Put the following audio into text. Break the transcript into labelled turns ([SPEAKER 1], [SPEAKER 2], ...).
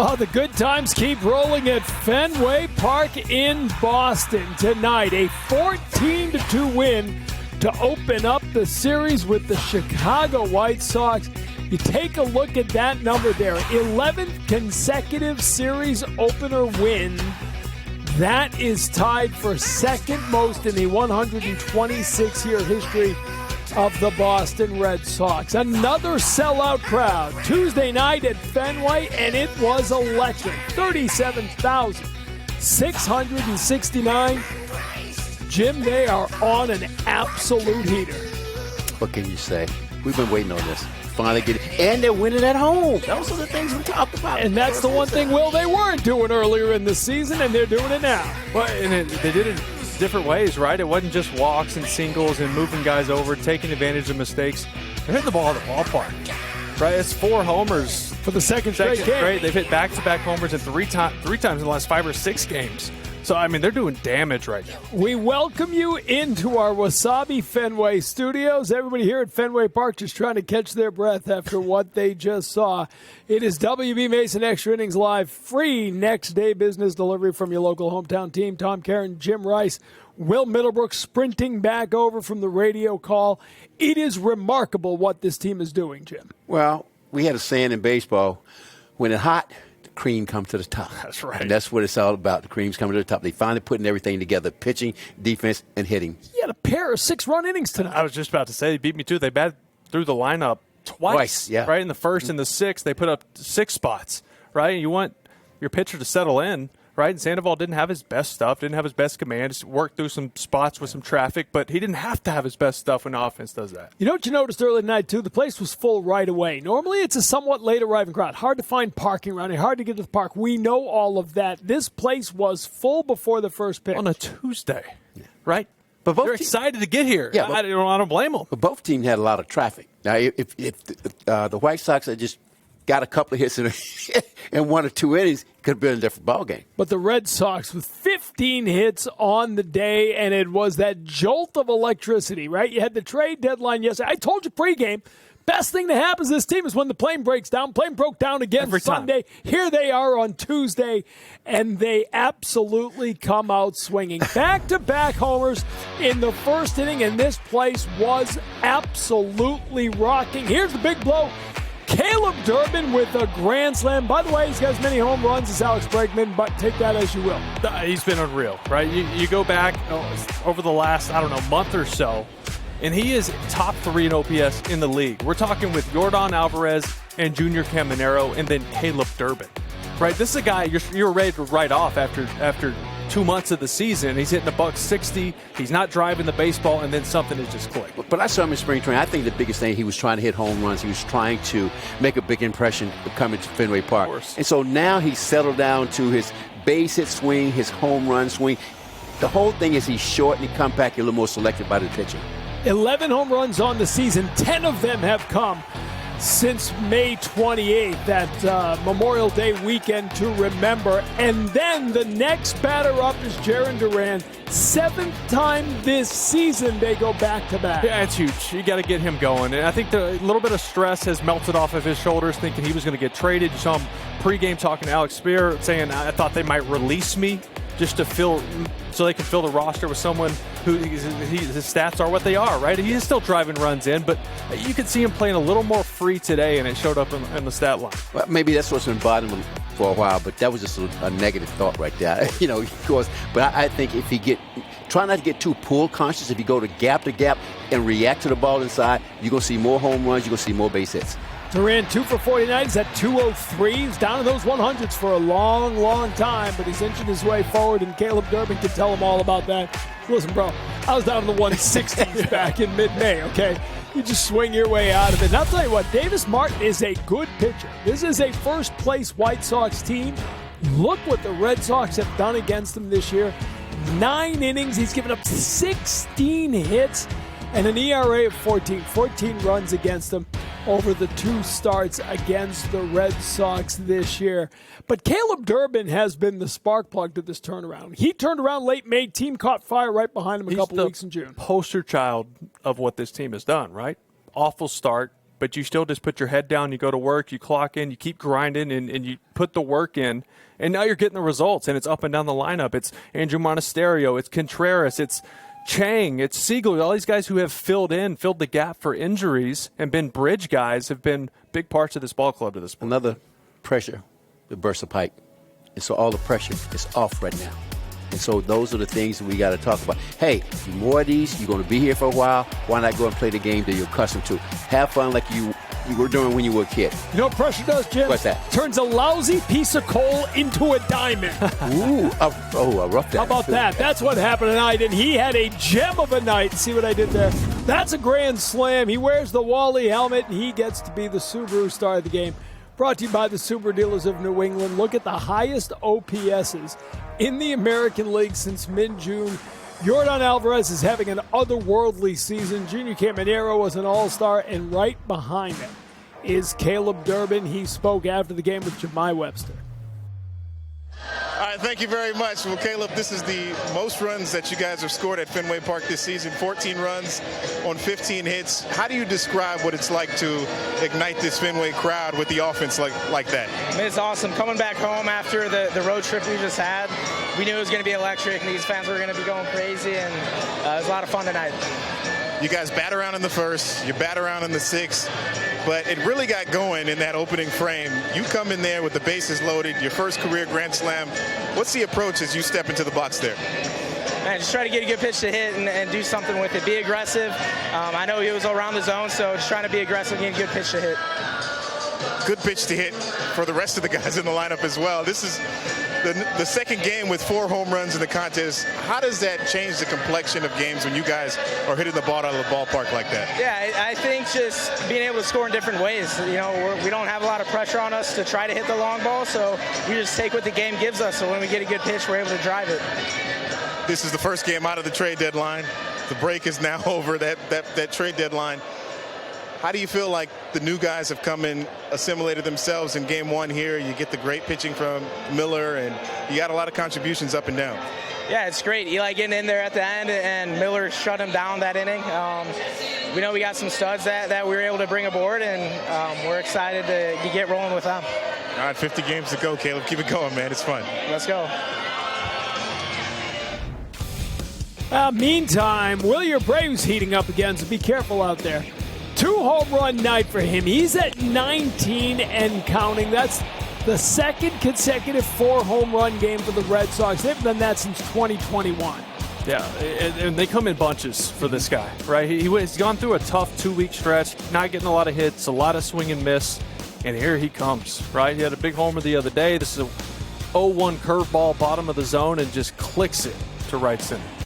[SPEAKER 1] Oh, the good times keep rolling at Fenway Park in Boston tonight. A 14-2 win to open up the series with the Chicago White Sox. You take a look at that number there. 11th consecutive series opener win. That is tied for second most in the 126-year history of the Boston Red Sox. Another sellout crowd Tuesday night at Fenway, and it was electric. 37,669. Jim, they are on an absolute heater.
[SPEAKER 2] What can you say? We've been waiting on this. Finally get it. And they're winning at home. Those are the things we talked about.
[SPEAKER 1] And that's the one thing, Will, they weren't doing earlier in the season, and they're doing it now.
[SPEAKER 3] Well, and they did it different ways, right? It wasn't just walks and singles and moving guys over, taking advantage of mistakes. They're hitting the ball at the ballpark, right? It's 4 homers
[SPEAKER 1] for the second straight game.
[SPEAKER 3] They've hit back-to-back homers in three times in the last 5 or 6 games. So, I mean, they're doing damage right now.
[SPEAKER 1] We welcome you into our Wasabi Fenway studios. Everybody here at Fenway Park just trying to catch their breath after what they just saw. It is WB Mason Extra Innings Live, free next-day business delivery from your local hometown team. Tom Karen, Jim Rice, Will Middlebrooks sprinting back over from the radio call. It is remarkable what this team is doing, Jim.
[SPEAKER 2] Well, we had a saying in baseball, when it's hot, cream comes to the top.
[SPEAKER 3] That's right.
[SPEAKER 2] And that's what it's all about. The cream's coming to the top. They finally putting everything together, pitching, defense, and hitting.
[SPEAKER 1] He had a pair of 6-run innings tonight.
[SPEAKER 3] I was just about to say, they beat me too. They batted through the lineup twice,
[SPEAKER 2] yeah.
[SPEAKER 3] Right? In the first and the sixth, they put up 6 spots, right? And you want your pitcher to settle in, right? And Sandoval didn't have his best stuff, didn't have his best command, just worked through some spots with some traffic, but he didn't have to have his best stuff when the offense does that.
[SPEAKER 1] You know what you noticed earlier tonight, too? The place was full right away. Normally, it's a somewhat late arriving crowd. Hard to find parking around here, hard to get to the park. We know all of that. This place was full before the first pitch.
[SPEAKER 3] On a Tuesday, right?
[SPEAKER 2] But
[SPEAKER 3] they're excited to get here.
[SPEAKER 2] Yeah,
[SPEAKER 3] I don't blame them.
[SPEAKER 2] But both teams had a lot of traffic. Now, if the White Sox had just got a couple of hits in 1 or 2 innings, it could have been a different ballgame.
[SPEAKER 1] But the Red Sox with 15 hits on the day, and it was that jolt of electricity, right? You had the trade deadline yesterday. I told you pregame, best thing that happens to this team is when the plane breaks down. Plane broke down again
[SPEAKER 3] every
[SPEAKER 1] Sunday.
[SPEAKER 3] Time.
[SPEAKER 1] Here they are on Tuesday, and they absolutely come out swinging. Back-to-back homers in the first inning, and this place was absolutely rocking. Here's the big blow. Caleb Durbin with a grand slam. By the way, he's got as many home runs as Alex Bregman, but take that as you will.
[SPEAKER 3] He's been unreal, right? You go back over the last, month or so, and he is top 3 in OPS in the league. We're talking with Yordan Alvarez and Junior Caminero and then Caleb Durbin, right? This is a guy you're ready to write off after 2 months of the season. He's hitting $160. He's not driving the baseball, and then something has just clicked.
[SPEAKER 2] But I saw him in spring training. I think the biggest thing, he was trying to hit home runs. He was trying to make a big impression coming to Fenway Park. And so now he's settled down to his base hit swing, his home run swing. The whole thing is he's short and compact, a little more selected by the pitcher.
[SPEAKER 1] 11 home runs on the season. 10 of them have come since May 28th, that Memorial Day weekend to remember. And then the next batter up is Jarren Duran. 7th time this season they go back-to-back.
[SPEAKER 3] Yeah, it's huge. You got to get him going. And I think a little bit of stress has melted off of his shoulders, thinking he was going to get traded. You saw him pregame talking to Alex Spear, saying, I thought they might release me just to so they can fill the roster with someone who his stats are what they are, right? He is still driving runs in, but you could see him playing a little more free today, and it showed up in the stat line.
[SPEAKER 2] Well, maybe that's what's been bothering him for a while, but that was just a negative thought right there. But I think if he try not to get too pull conscious. If you go to gap and react to the ball inside, you're going to see more home runs, you're going to see more base hits.
[SPEAKER 1] Duran 2 for 49. He's at 203. He's down in those 100s for a long, long time, but he's inching his way forward, and Caleb Durbin can tell him all about that. Listen, bro, I was down in the 160s back in mid-May, okay? You just swing your way out of it. And I'll tell you what, Davis Martin is a good pitcher. This is a first-place White Sox team. Look what the Red Sox have done against them this year. 9 innings. He's given up 16 hits and an ERA of 14 runs against them over the 2 starts against the Red Sox this year. But Caleb Durbin has been the spark plug to this turnaround. He turned around late May. Team caught fire right behind him a couple weeks in June.
[SPEAKER 3] Poster child of what this team has done, right? Awful start, but you still just put your head down, you go to work, you clock in, you keep grinding, and you put the work in, and now you're getting the results, and it's up and down the lineup. It's Andrew Monasterio, it's Contreras, it's Chang, it's Siegel. All these guys who have filled the gap for injuries and been bridge guys have been big parts of this ball club to this point.
[SPEAKER 2] Another pressure with burst of pipe. And so all the pressure is off right now. And so those are the things that we got to talk about. Hey, more of these, you're going to be here for a while. Why not go and play the game that you're accustomed to? Have fun like you were doing when you were a kid.
[SPEAKER 1] You know what pressure does, Jim?
[SPEAKER 2] What's that?
[SPEAKER 1] Turns a lousy piece of coal into a diamond.
[SPEAKER 2] Ooh, a rough diamond.
[SPEAKER 1] How about that? That's what happened tonight, and he had a gem of a night. See what I did there? That's a grand slam. He wears the Wally helmet, and he gets to be the Subaru star of the game. Brought to you by the Subaru dealers of New England. Look at the highest OPSs in the American League since mid-June. Yordan Alvarez is having an otherworldly season. Junior Caminero was an all-star, and right behind him is Caleb Durbin. He spoke after the game with Jemai Webster.
[SPEAKER 4] All right, thank you very much. Well, Caleb, this is the most runs that you guys have scored at Fenway Park this season, 14 runs on 15 hits. How do you describe what it's like to ignite this Fenway crowd with the offense like that?
[SPEAKER 5] It's awesome. Coming back home after the road trip we just had, we knew it was going to be electric, and these fans were going to be going crazy, and it was a lot of fun tonight.
[SPEAKER 4] You guys bat around in the first, you bat around in the sixth, but it really got going in that opening frame. You come in there with the bases loaded, your first career grand slam. What's the approach as you step into the box there?
[SPEAKER 5] Man, just try to get a good pitch to hit and do something with it. Be aggressive. I know he was around the zone, so just trying to be aggressive and get a good pitch to hit.
[SPEAKER 4] Good pitch to hit for the rest of the guys in the lineup as well. This is the second game with 4 home runs in the contest. How does that change the complexion of games when you guys are hitting the ball out of the ballpark like that?
[SPEAKER 5] Yeah, I think just being able to score in different ways. You know, we don't have a lot of pressure on us to try to hit the long ball, so we just take what the game gives us. So when we get a good pitch, we're able to drive it.
[SPEAKER 4] This is the first game out of the trade deadline. The break is now over, that trade deadline. How do you feel like the new guys have come in, assimilated themselves in game one here? You get the great pitching from Miller, and you got a lot of contributions up and down.
[SPEAKER 5] Yeah, it's great. Eli getting in there at the end, and Miller shut him down that inning. We know we got some studs that we were able to bring aboard, and we're excited to get rolling with them.
[SPEAKER 4] All right, 50 games to go, Caleb. Keep it going, man. It's fun.
[SPEAKER 5] Let's go.
[SPEAKER 1] Meantime, Wilyer Abreu's heating up again, so be careful out there. 2 home run night for him. He's at 19 and counting. That's the second consecutive 4 home run game for the Red Sox. They've done that since 2021.
[SPEAKER 3] Yeah, and they come in bunches for this guy, right? He's gone through a tough 2-week stretch, not getting a lot of hits, a lot of swing and miss, and here he comes, right? He had a big homer the other day. This is a 0-1 curveball, bottom of the zone, and just clicks it to right center.